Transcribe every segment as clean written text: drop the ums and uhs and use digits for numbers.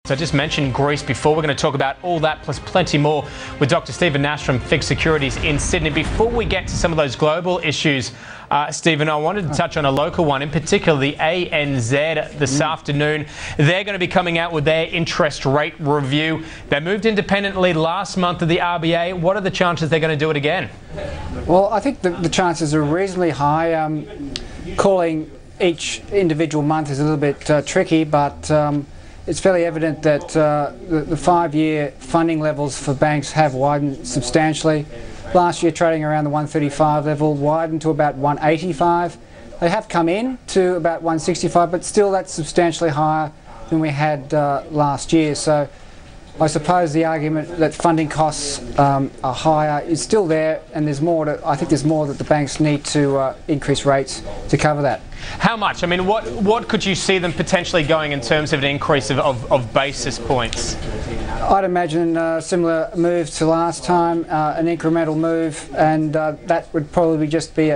So I just mentioned Greece before. We're going to talk about all that plus plenty more with Dr. Stephen Nash from FIG Securities in Sydney. Before we get to some of those global issues, Stephen, I wanted to touch on a local one, in particular the ANZ this afternoon. They're going to be coming out with their interest rate review. They moved independently last month of the RBA. What are the chances they're going to do it again? Well, I think the chances are reasonably high. Calling each individual month is a little bit tricky, but it's fairly evident that the 5-year funding levels for banks have widened substantially. Last year trading around the 135 level, widened to about 185. They have come in to about 165, but still that's substantially higher than we had last year. So I suppose the argument that funding costs are higher is still there, and there's more I think there's more that the banks need to increase rates to cover that. How much? I mean, what could you see them potentially going in terms of an increase of basis points? I'd imagine a similar move to last time, an incremental move, and that would probably just be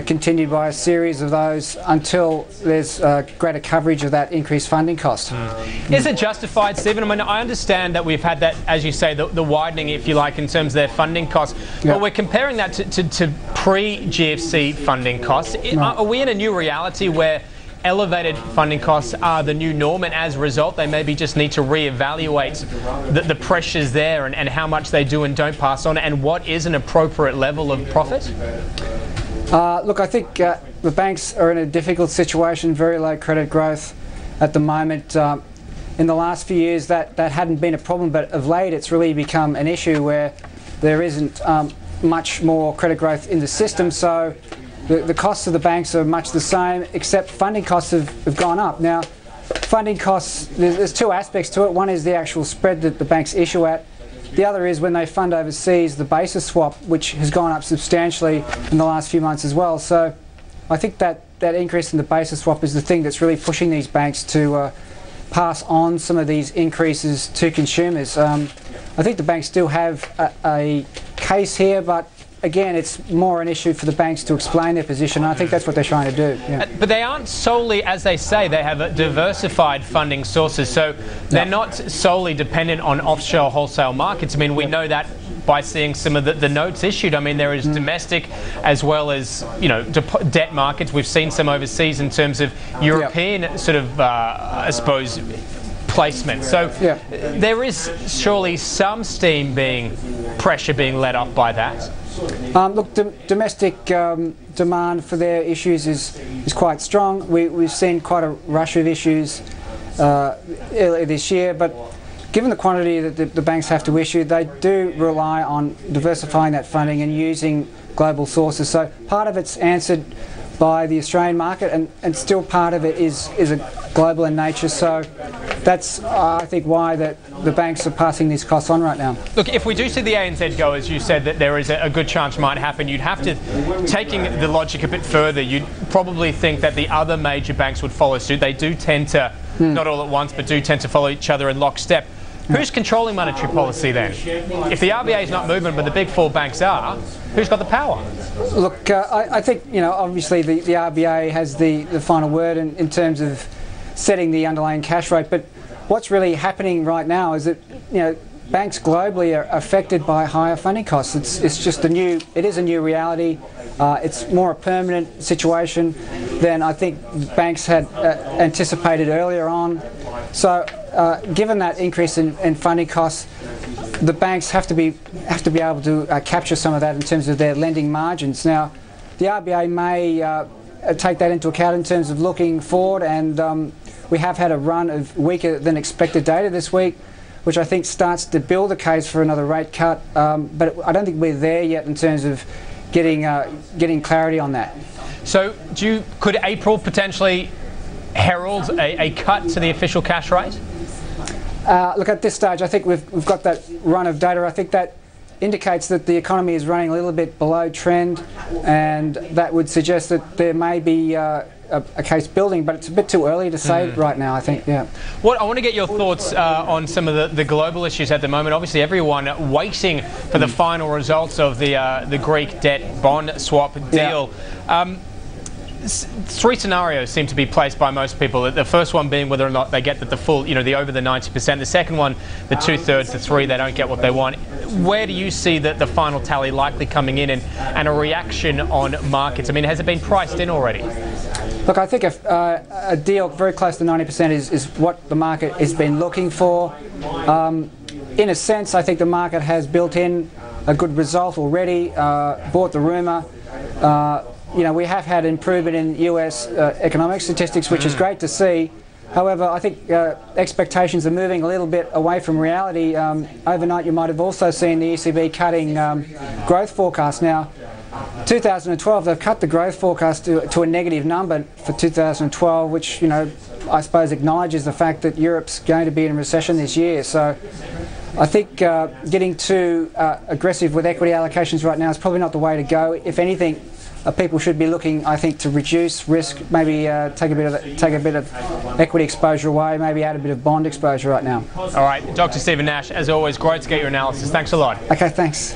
continued by a series of those until there's greater coverage of that increased funding cost. Is it justified, Stephen? I mean, I understand that we've had that, as you say, the widening, if you like, in terms of their funding costs, but we're comparing that to pre-GFC funding costs. Are we in a new reality where elevated funding costs are the new norm, and as a result they maybe just need to re-evaluate the pressures there and how much they do and don't pass on, and what is an appropriate level of profit? Look, I think the banks are in a difficult situation, very low credit growth at the moment. In the last few years that hadn't been a problem, but of late it's really become an issue where there isn't much more credit growth in the system, so the costs of the banks are much the same, except funding costs have gone up. Now, funding costs, there's two aspects to it. One is the actual spread that the banks issue at. The other is when they fund overseas, the basis swap, which has gone up substantially in the last few months as well. So I think that increase in the basis swap is the thing that's really pushing these banks to pass on some of these increases to consumers. I think the banks still have a case here, but again, it's more an issue for the banks to explain their position, and I think that's what they're trying to do. Yeah. But they aren't solely, as they say, they have diversified funding sources, so they're not solely dependent on offshore wholesale markets. I mean, we know that by seeing some of the notes issued. I mean, there is domestic as well as, you know, debt markets. We've seen some overseas in terms of European sort of, I suppose, placement. So there is surely some pressure being let off by that. Look, domestic demand for their issues is quite strong. We've seen quite a rush of issues earlier this year, but given the quantity that the banks have to issue, they do rely on diversifying that funding and using global sources. So part of it's answered by the Australian market, and still part of it is global in nature. So that's, I think, why the banks are passing these costs on right now. Look, if we do see the ANZ go, as you said, that there is a good chance might happen, you'd have to, taking the logic a bit further, you'd probably think that the other major banks would follow suit. They do tend to, not all at once, but do tend to follow each other in lockstep. Who's controlling monetary policy then? If the RBA is not moving, but the big four banks are, who's got the power? Look, I think, you know, obviously the RBA has the final word in terms of setting the underlying cash rate, but what's really happening right now is that, you know, banks globally are affected by higher funding costs. It's just it is a new reality. It's more a permanent situation than I think banks had anticipated earlier on. So given that increase in funding costs, the banks have to be able to capture some of that in terms of their lending margins. Now, the RBA may take that into account in terms of looking forward, and we have had a run of weaker than expected data this week, which I think starts to build a case for another rate cut. But I don't think we're there yet in terms of getting clarity on that. So, could April potentially herald a cut to the official cash rate? Look, at this stage, I think we've got that run of data. I think that indicates that the economy is running a little bit below trend, and that would suggest that there may be a case building, but it's a bit too early to say right now, I think. Yeah. What I want to get your thoughts on some of the global issues at the moment. Obviously, everyone waiting for the final results of the Greek debt bond swap deal. three scenarios seem to be placed by most people. The first one being whether or not they get the full, the over the 90%. The second one, the 2/3, the three, they don't get what they want. Where do you see the final tally likely coming in, and a reaction on markets? I mean, has it been priced in already? Look, I think a deal very close to 90% is what the market has been looking for. In a sense, I think the market has built in a good result already, bought the rumour. We have had improvement in US economic statistics, which is great to see. However, I think expectations are moving a little bit away from reality. Overnight, you might have also seen the ECB cutting growth forecast. Now, 2012, they've cut the growth forecast to a negative number for 2012, which, I suppose acknowledges the fact that Europe's going to be in a recession this year. So I think getting too aggressive with equity allocations right now is probably not the way to go. If anything, people should be looking, I think, to reduce risk, maybe take a bit of equity exposure away, maybe add a bit of bond exposure right now. All right, Dr. Stephen Nash, as always, great to get your analysis. Thanks a lot. Okay, thanks.